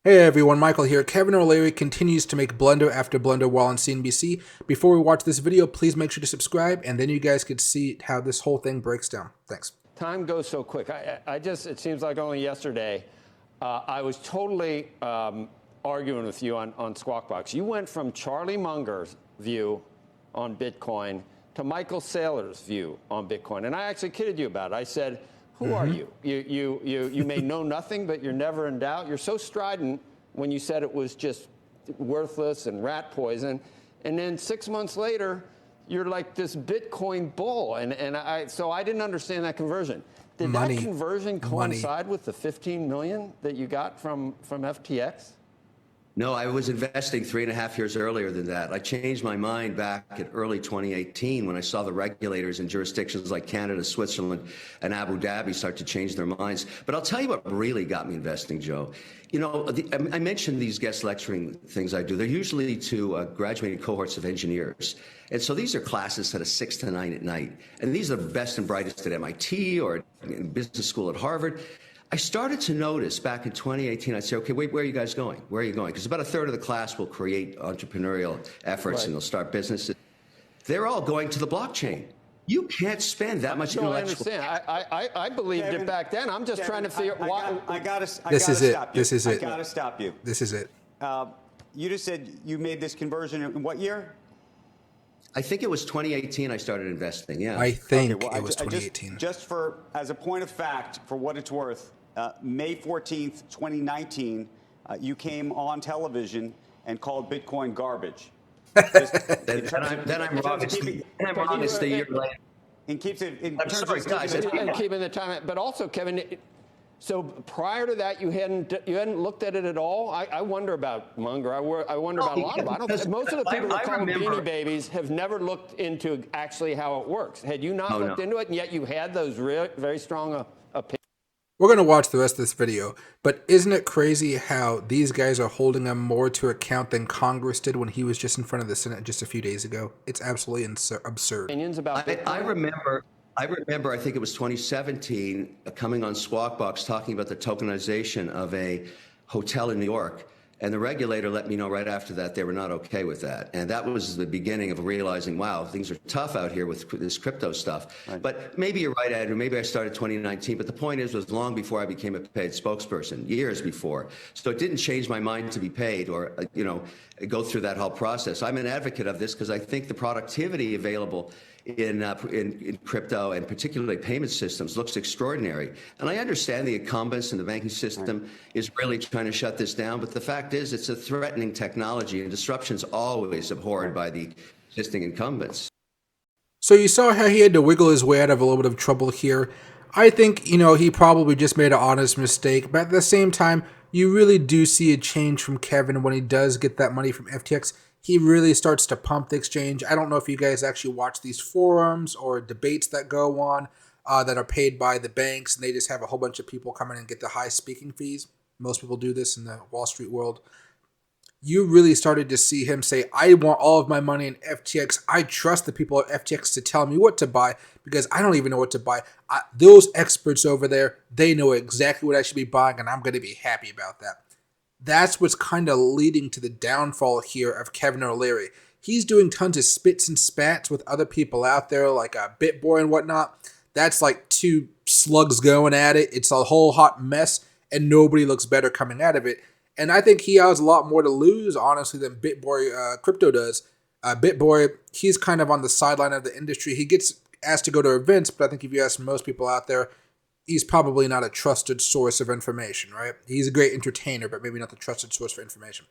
Hey everyone, Michael here. Kevin O'Leary continues to make blunder after blunder while on CNBC. Before we watch this video, please make sure to subscribe, and then you guys could see how this whole thing breaks down. Thanks. Time goes so quick. It seems like only yesterday, I was totally arguing with you on Squawk Box. You went from Charlie Munger's view on Bitcoin to Michael Saylor's view on Bitcoin. And I actually kidded you about it. I said, who are you? You may know nothing, but you're never in doubt. You're so strident when you said it was just worthless and rat poison. And then 6 months later, you're like this Bitcoin bull. So I didn't understand that conversion. Did that conversion coincide with the 15 million that you got from FTX? No, I was investing 3.5 years earlier than that. I changed my mind back in early 2018 when I saw the regulators in jurisdictions like Canada, Switzerland, and Abu Dhabi start to change their minds. But I'll tell you what really got me investing, Joe. You know, I mentioned these guest lecturing things I do. They're usually to graduating cohorts of engineers. And so these are classes at 6 to 9 at night. And these are the best and brightest at MIT or in business school at Harvard. I started to notice back in 2018, I'd say, okay, wait, where are you guys going? Where are you going? Because about a third of the class will create entrepreneurial efforts and they'll start businesses. They're all going to the blockchain. You can't spend that much intellectual. I understand. I believed it back then. I'm just trying to figure out why. I gotta stop you. This is it. I gotta stop you. This is it. You just said you made this conversion in what year? I think it was 2018 I started investing, yeah. I think it was 2018. Just for, as a point of fact, for what it's worth, May 14th, 2019, you came on television and called Bitcoin garbage. Then I'm wrong. It's the year later. And keeps it in I'm terms sorry, of guys. keeping the time. But also, Kevin, so prior to that, you hadn't looked at it at all. I wonder about Munger. I wonder about a lot about it. Most of the people that call them Beanie Babies have never looked into actually how it works. Had you not looked into it, and yet you had those very strong opinions? We're going to watch the rest of this video, but isn't it crazy how these guys are holding him more to account than Congress did when he was just in front of the Senate just a few days ago? It's absolutely absurd. Opinions about I remember, I think it was 2017, coming on Squawk Box talking about the tokenization of a hotel in New York. And the regulator let me know right after that they were not okay with that. And that was the beginning of realizing, wow, things are tough out here with this crypto stuff. Right. But maybe you're right, Andrew. Maybe I started 2019. But the point is, was long before I became a paid spokesperson, years before. So it didn't change my mind to be paid or, go through that whole process. I'm an advocate of this because I think the productivity available in crypto and particularly payment systems looks extraordinary. And I understand the incumbents and the banking system is really trying to shut this down. But the fact is, it's a threatening technology and disruption's always abhorred by the existing incumbents. So you saw how he had to wiggle his way out of a little bit of trouble here. I think, he probably just made an honest mistake. But at the same time, you really do see a change from Kevin when he does get that money from FTX. He really starts to pump the exchange. I don't know if you guys actually watch these forums or debates that go on that are paid by the banks, and they just have a whole bunch of people come in and get the high speaking fees. Most people do this in the Wall Street world. You really started to see him say, I want all of my money in FTX. I trust the people at FTX to tell me what to buy because I don't even know what to buy. Those experts over there, they know exactly what I should be buying, and I'm going to be happy about that. That's what's kind of leading to the downfall here of Kevin O'Leary. He's doing tons of spits and spats with other people out there like BitBoy and whatnot. That's like two slugs going at it. It's a whole hot mess, and nobody looks better coming out of it. And I think he has a lot more to lose, honestly, than BitBoy Crypto does. BitBoy, he's kind of on the sideline of the industry. He gets asked to go to events, but I think if you ask most people out there, he's probably not a trusted source of information, right? He's a great entertainer, but maybe not the trusted source for information.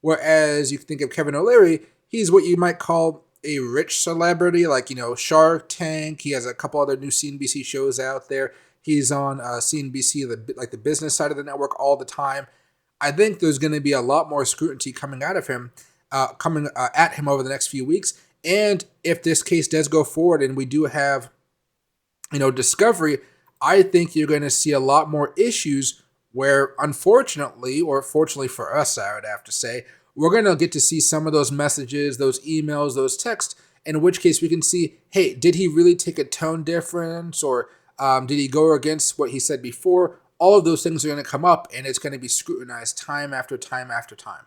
Whereas you think of Kevin O'Leary, he's what you might call a rich celebrity, like, Shark Tank. He has a couple other new CNBC shows out there. He's on CNBC, the business side of the network all the time. I think there's going to be a lot more scrutiny coming out of him, at him over the next few weeks. And if this case does go forward and we do have, discovery, I think you're going to see a lot more issues where, unfortunately, or fortunately for us, I would have to say, we're going to get to see some of those messages, those emails, those texts, in which case we can see, hey, did he really take a tone difference, or did he go against what he said before, all of those things are going to come up and it's going to be scrutinized time after time after time.